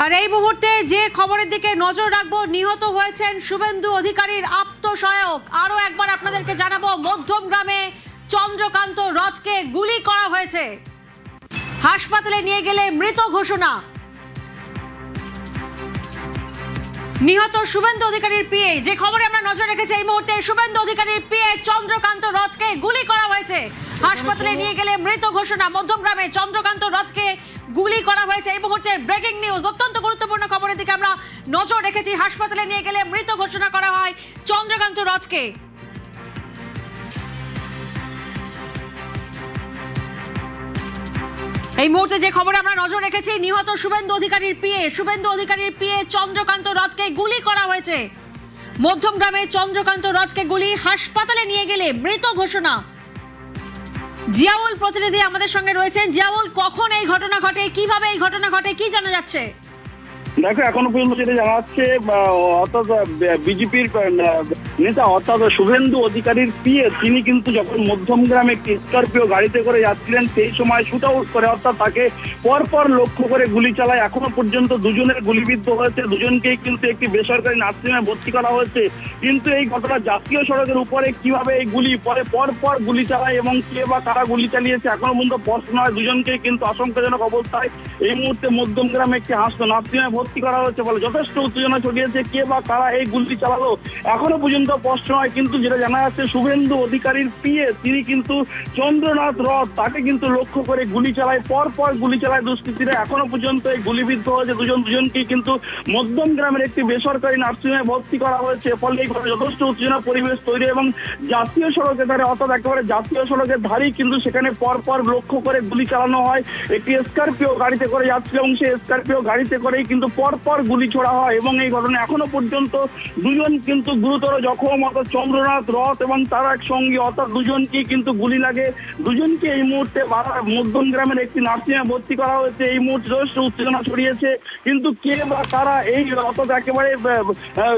আর এই মুহূর্তে যে খবরের দিকে নজর রাখবো, নিহত হয়েছেন শুভেন্দু অধিকারীর আপ্তসহায়ক। আরো একবার আপনাদেরকে জানাবো, মধ্যম গ্রামে চন্দ্রকান্ত রথকে গুলি করা হয়েছে, হাসপাতালে নিয়ে গেলে মৃত ঘোষণা। নিহত শুভেন্দু অধিকারীর পিএ, যে খবরে আমরা নজর রেখেছি এই মুহূর্তে, শুভেন্দু অধিকারীর পিএ চন্দ্রকান্ত রথকে গুলি করা হয়েছে, হাসপাতালে নিয়ে গেলে মৃত ঘোষণা। মধ্যম গ্রামে চন্দ্রকান্ত রথকে গুলি করা হয়েছে, এই মুহূর্তে ব্রেকিং নিউজ। অত্যন্ত গুরুত্বপূর্ণ খবরের দিকে আমরা নজর রেখেছি। হাসপাতালে নিয়ে গেলে মৃত ঘোষণা করা হয় চন্দ্রকান্ত রথকে। এই মুহূর্তে যে খবরে আমরা নজর রেখেছি, নিহত শুভেন্দু অধিকারীর পিএ চন্দ্রকান্ত রথকে গুলি করা হয়েছে। মধ্যম গ্রামে চন্দ্রকান্ত রথকে গুলি, হাসপাতালে নিয়ে গেলে মৃত ঘোষণা। জিয়াউল প্রতিনিধি আমাদের সঙ্গে রয়েছেন। জিয়াউল, কখন এই ঘটনা ঘটে, কিভাবে এই ঘটনা ঘটে, কি জানা যাচ্ছে? দেখো, এখনো পর্যন্ত যেটা জানা যাচ্ছে, অর্থাৎ বিজেপির নেতা অর্থাৎ শুভেন্দু অধিকারীর পিএ, তিনি কিন্তু যখন মধ্যম গ্রামে একটি স্করপিও গাড়িতে করে যাচ্ছিলেন, সেই সময় শুট আউট করে, অর্থাৎ তাকে পরপর লক্ষ্য করে গুলি চালায়। এখনো পর্যন্ত দুজনের গুলিবিদ্ধ হয়েছে, দুজনকেই কিন্তু একটি বেসরকারি নার্সিংহোমে ভর্তি করা হয়েছে। কিন্তু এই ঘটনা জাতীয় সড়কের উপরে কিভাবে এই গুলি পরপর গুলি চালায় এবং কে বা কারা গুলি চালিয়েছে এখনো পর্যন্ত প্রশ্ন হয়। দুজনকেই কিন্তু আশঙ্কাজনক অবস্থায় এই মুহূর্তে মধ্যম গ্রামে একটি নার্সিংহোমে ভর্তি করা হয়েছে বলে যথেষ্ট উত্তেজনা ছড়িয়েছে। কে বা কারা এই গুলি চালালো এখনো পর্যন্ত প্রশ্ন হয়। কিন্তু যেটা জানা যাচ্ছে, শুভেন্দু অধিকারীর পিএ, তিনি কিন্তু চন্দ্রনাথ রথ, তাকে কিন্তু লক্ষ্য করে গুলি চালায়, পরপর গুলি চালায় দুষ্কৃতীরা। এখনো পর্যন্ত এই গুলিবিদ্ধ হয়েছে দুজনকেই কিন্তু মধ্যম গ্রামের একটি বেসরকারি নার্সিংহোমে ভর্তি করা হয়েছে। ফলে এই ঘটনা যথেষ্ট উত্তেজনা পরিবেশ তৈরি এবং জাতীয় সড়কের ধারে, অর্থাৎ একেবারে জাতীয় সড়কের ধারেই কিন্তু সেখানে পরপর লক্ষ্য করে গুলি চালানো হয়। একটি স্করপিও গাড়িতে করে যাচ্ছিল এবং সেই স্করপিও গাড়িতে করেই কিন্তু পরপর গুলি ছোড়া হয় এবং এই ঘটনা এখনো পর্যন্ত দুজন কিন্তু গুরুতর জখম, অর্থাৎ চন্দ্রনাথ রথ এবং তার এক সঙ্গী, অর্থাৎ দুজনকেই কিন্তু গুলি লাগে। দুজনকে এই মুহূর্তে মধ্যম গ্রামের একটি নার্সিংহোমে ভর্তি করা হয়েছে। এই মুহূর্তে যথেষ্ট উত্তেজনা ছড়িয়েছে। কিন্তু কে বা কারা এই অর্থাৎ একেবারে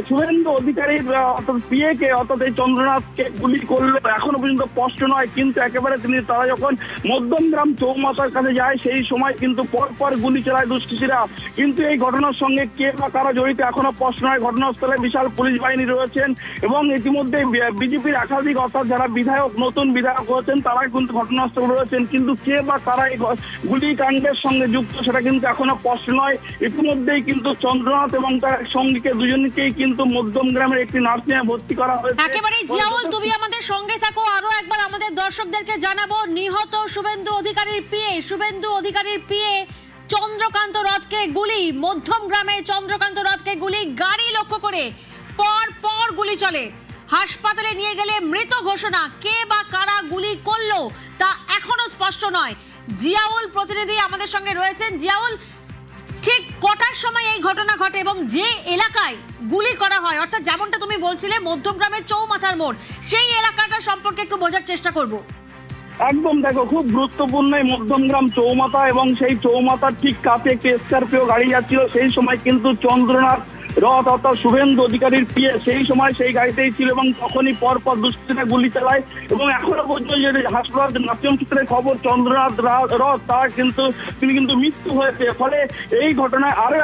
শুভেন্দু অধিকারীর অর্থাৎ পিএ কে, অর্থাৎ এই চন্দ্রনাথকে গুলি করলো এখনো পর্যন্ত স্পষ্ট নয়। কিন্তু একেবারে তারা যখন মধ্যম গ্রাম চৌমাথার কাছে যায়, সেই সময় কিন্তু পরপর গুলি চালায় দুষ্কৃতীরা। কিন্তু এই ঘটনার সঙ্গে কে বা কারা জড়িত এখনো প্রশ্ন নয়। ঘটনাস্থলে বিশাল পুলিশ বাহিনী রয়েছেন এবং ইতিমধ্যে বিজেপির একাধিক, অর্থাৎ যারা বিধায়ক, নতুন বিধায়ক হয়েছেন, তারা কিন্তু ঘটনাস্থলে রয়েছেন। কিন্তু কে বা কারা এই গুলিকাণ্ডের সঙ্গে যুক্ত সেটা কিন্তু এখনো প্রশ্ন নয়। ইতিমধ্যেই কিন্তু চন্দ্রনাথ এবং তার সঙ্গীকে দুজনকেই কিন্তু মধ্যম গ্রামের একটি নার্সিংহোমে ভর্তি করা হয়েছে। একেবারে জিয়াউল, তুমি আমাদের সঙ্গে থাকো। আরো একবার আমাদের দর্শকদেরকে জানাবো, নিহত শুভেন্দু অধিকারীর পিএ চন্দ্রকান্ত রথকে গুলি, মধ্যম গ্রামে চন্দ্রকান্ত রথকে গুলি, গাড়ি লক্ষ্য করে পর গুলি চলে, হাসপাতালে নিয়ে গেলে মৃত ঘোষণা। কে বা কারা গুলি করলো তা এখনো স্পষ্ট নয়। জিয়াউল প্রতিনিধি আমাদের সঙ্গে রয়েছেন। জিয়াউল, ঠিক কটার সময় এই ঘটনা ঘটে এবং যে এলাকায় গুলি করা হয়, অর্থাৎ যেমনটা তুমি বলছিলে মধ্যম গ্রামের চৌমাথার মোড়, সেই এলাকাটা সম্পর্কে একটু বোঝার চেষ্টা করব। একদম, দেখো, খুব গুরুত্বপূর্ণ এই মধ্যমগ্রাম চৌমাথা এবং সেই চৌমাথার ঠিক কাছে একটি স্করপিও গাড়ি যাচ্ছিল। সেই সময় কিন্তু চন্দ্রনাথ রথ অর্থাৎ শুভেন্দু অধিকারীর পিএ সেই সময় সেই গাড়িতেই ছিল এবং তখনই পরপর দুষ্কৃতীরা গুলি চালায় এবং এখনো পর্যন্ত যে হাসপাতাল নার্সিং সূত্রে খবর, চন্দ্রনাথ রথ তিনি কিন্তু মৃত্যু হয়েছে। ফলে এই ঘটনায় আরো